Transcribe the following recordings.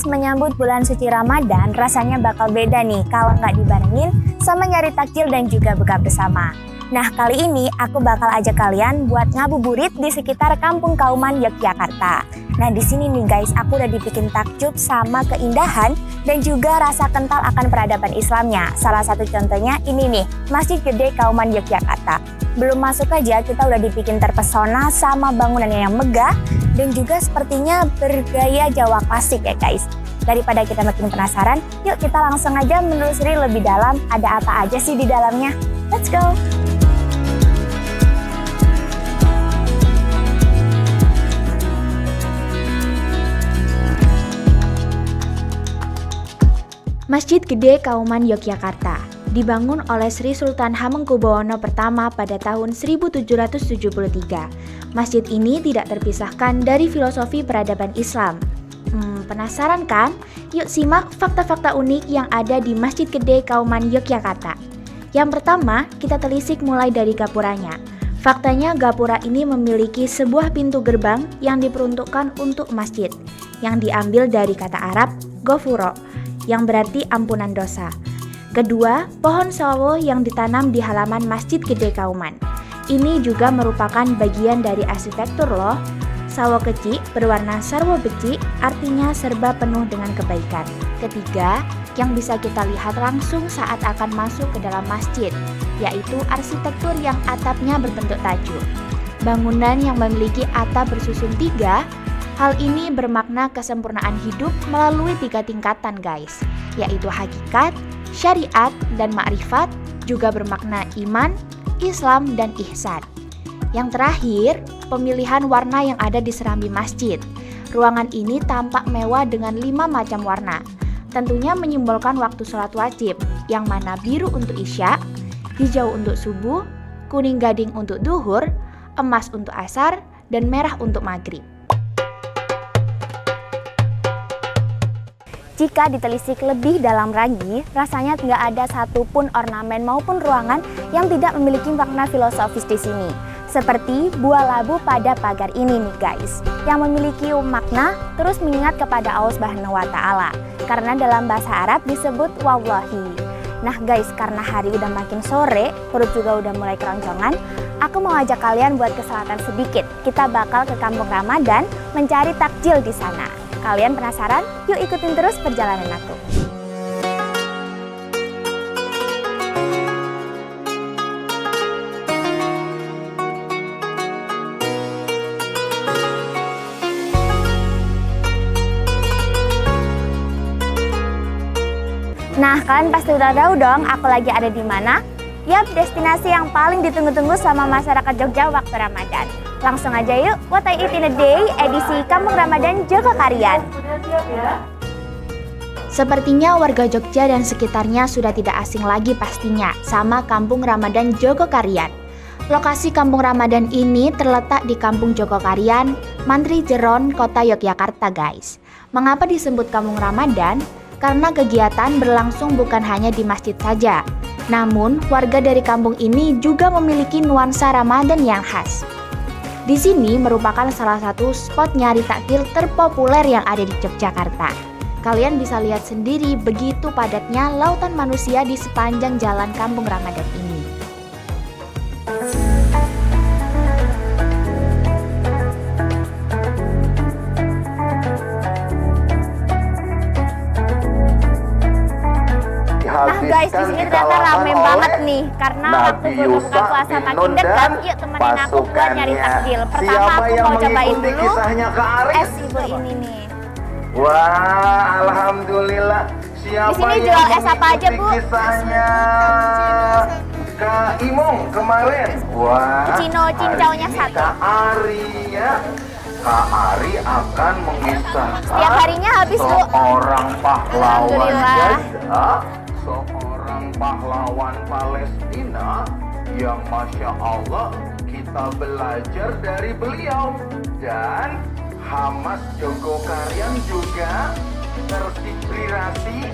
guys, menyambut bulan suci Ramadan rasanya bakal beda nih kalau nggak dibarengin sama nyari takjil dan juga buka bersama. Nah, kali ini aku bakal ajak kalian buat ngabuburit di sekitar Kampung Kauman Yogyakarta. Nah, di sini nih guys, aku udah dibikin takjub sama keindahan dan juga rasa kental akan peradaban Islamnya. Salah satu contohnya ini nih, Masjid Gede Kauman Yogyakarta. Belum masuk aja kita udah dibikin terpesona sama bangunannya yang megah dan juga sepertinya bergaya Jawa klasik ya guys. Daripada kita makin penasaran, yuk kita langsung aja menelusuri lebih dalam ada apa aja sih di dalamnya. Let's go! Masjid Gede Kauman Yogyakarta dibangun oleh Sri Sultan Hamengkubuwono I pada tahun 1773. Masjid ini tidak terpisahkan dari filosofi peradaban Islam. Penasaran kan? Yuk simak fakta-fakta unik yang ada di Masjid Gede Kauman Yogyakarta. Yang pertama, kita telisik mulai dari gapuranya. Faktanya gapura ini memiliki sebuah pintu gerbang yang diperuntukkan untuk masjid, yang diambil dari kata Arab gofuro, yang berarti ampunan dosa. Kedua, pohon sawo yang ditanam di halaman Masjid Gede Kauman. Ini juga merupakan bagian dari arsitektur loh. Sawo kecik berwarna sarwo becik, artinya serba penuh dengan kebaikan. Ketiga, yang bisa kita lihat langsung saat akan masuk ke dalam masjid, yaitu arsitektur yang atapnya berbentuk tajur. Bangunan yang memiliki atap bersusun 3, hal ini bermakna kesempurnaan hidup melalui 3 tingkatan guys, yaitu hakikat, syariat, dan ma'rifat, juga bermakna iman, Islam, dan ihsan. Yang terakhir, pemilihan warna yang ada di serambi masjid. Ruangan ini tampak mewah dengan 5 macam warna, tentunya menyimbolkan waktu sholat wajib, yang mana biru untuk isya, hijau untuk subuh, kuning gading untuk duhur, emas untuk asar, dan merah untuk maghrib. Jika ditelisik lebih dalam lagi, rasanya nggak ada satupun ornamen maupun ruangan yang tidak memiliki makna filosofis di sini. Seperti buah labu pada pagar ini nih guys, yang memiliki makna terus mengingat kepada Allah Subhanahu wa Ta'ala. Karena dalam bahasa Arab disebut wallahi. Nah guys, karena hari udah makin sore, perut juga udah mulai keroncongan, aku mau ajak kalian buat ke selatan sedikit. Kita bakal ke Kampung Ramadan mencari takjil di sana. Kalian penasaran? Yuk ikutin terus perjalanan aku. Nah, kalian pasti udah tahu dong aku lagi ada di mana? Yap, destinasi yang paling ditunggu-tunggu sama masyarakat Jogja waktu Ramadan. Langsung aja yuk, What I Eat in a Day edisi Kampung Ramadan Jogokarian. Sepertinya warga Jogja dan sekitarnya sudah tidak asing lagi pastinya sama Kampung Ramadan Jogokarian. Lokasi Kampung Ramadan ini terletak di Kampung Jogokarian, Mantri Jeron, Kota Yogyakarta guys. Mengapa disebut Kampung Ramadan? Karena kegiatan berlangsung bukan hanya di masjid saja. Namun, warga dari kampung ini juga memiliki nuansa Ramadan yang khas. Di sini merupakan salah satu spot nyari takjil terpopuler yang ada di Yogyakarta. Kalian bisa lihat sendiri begitu padatnya lautan manusia di sepanjang jalan Kampung Ramadan ini. Nah guys, di sini ternyata rame banget nih karena waktu berbuka puasa makin dekat. Yuk temenin aku buat nyari takjil. Pertama aku mau cobain dulu es ibu ini nih. Wah, alhamdulillah. Siapa di sini jual es apa aja bu? Kisahnya Kak Imong kemarin. Wah. Cino cincaunya 1. Kak Ari ya. Kak Ari akan mengisahkan setiap harinya habis bu. Seorang pahlawan Alhamdulillah. Seorang pahlawan Palestina yang Masya Allah kita belajar dari beliau. Dan Hamas Jogokarian juga terinspirasi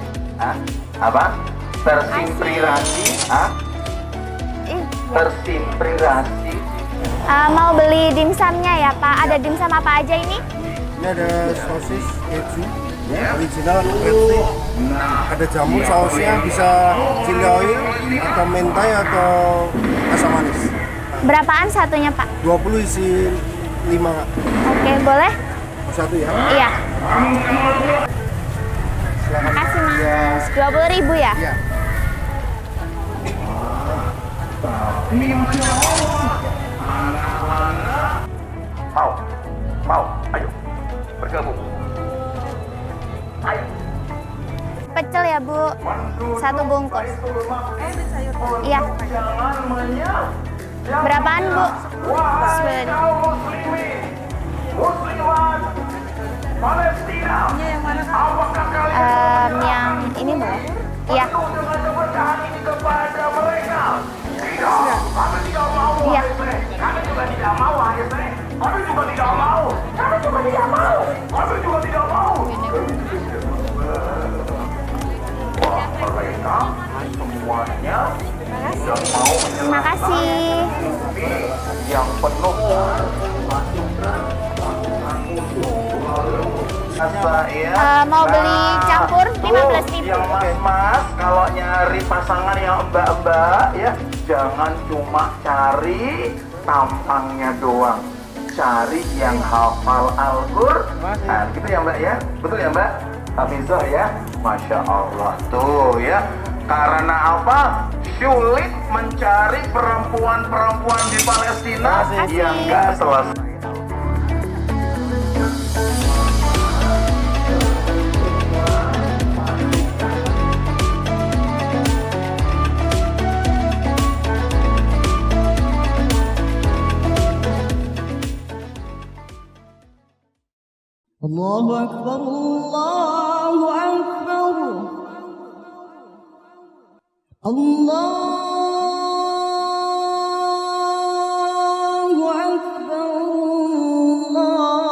tersinspirasi Mau beli dimsumnya ya Pak, ada dimsum apa aja ini? Ini ada sosis, keju, Original crispy. Ada jamur, sausnya bisa chili oil atau mentai atau asam manis. Berapaan satunya, Pak? 20 isi 5. Oke, boleh? Satu ya. Iya. Makasih, Mas. 20.000 ya? Iya. Mau, ayo, bergabung. Ayo. Pecel ya, Bu. 1 bungkus. Iya. Berapaan, Bu? Yang ini boleh? Iya. Iya. Terima kasih. Yang penuh. Mau beli campur 15.000. Yang mas-mas, kalau nyari pasangan yang mbak-mbak ya, jangan cuma cari tampangnya doang, cari yang hafal Al-Qur'an. Gitu ya Mbak ya, betul ya Mbak? Hafizah ya, Masya Allah tuh ya. Karena apa? Sulit mencari perempuan-perempuan di Palestina yang nggak selesai. Allahu Akbar, Allahu Akbar, Allahu Akbar, Allahu Akbar.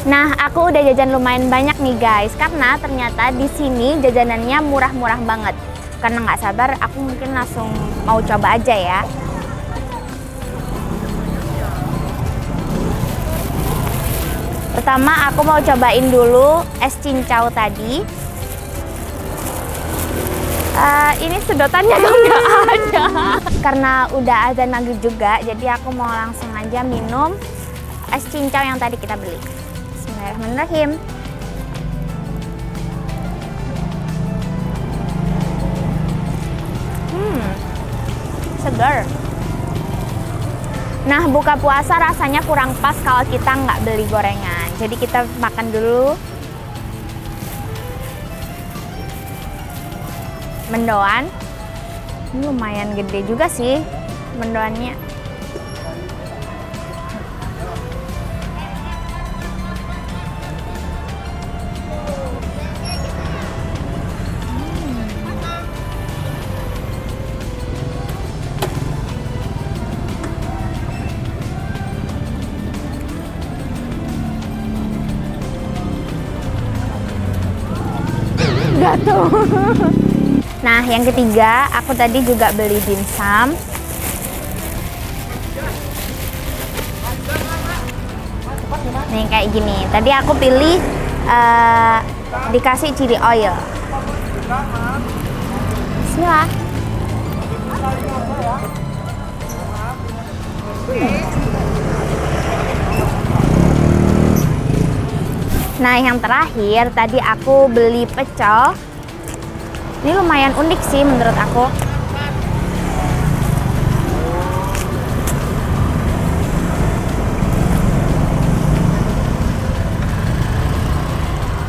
Nah, aku udah jajan lumayan banyak nih guys, karena ternyata di sini jajanannya murah-murah banget. Karena nggak sabar, aku mungkin langsung mau coba aja ya. Pertama, aku mau cobain dulu es cincau tadi. Ini sedotannya tuh nggak ada. Karena udah azan maghrib juga, jadi aku mau langsung aja minum es cincau yang tadi kita beli. Bismillahirrahmanirrahim. Segar. Nah, buka puasa rasanya kurang pas kalau kita nggak beli gorengan. Jadi kita makan dulu. Mendoan. Ini lumayan gede juga sih mendoannya. Gato. Nah, yang ketiga, aku tadi juga beli dimsum. Nih kayak gini. Tadi aku pilih dikasih chili oil. Bismillah. Nah, yang terakhir tadi aku beli pecel. Ini lumayan unik sih menurut aku.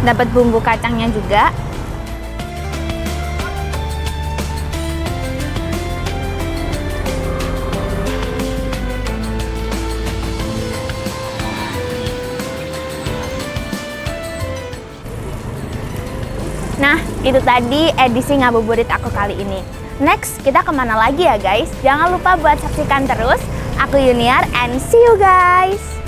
Dapat bumbu kacangnya juga. Nah, itu tadi edisi ngabuburit aku kali ini. Next, kita kemana lagi ya guys? Jangan lupa buat saksikan terus Aku Yuniar and see you guys.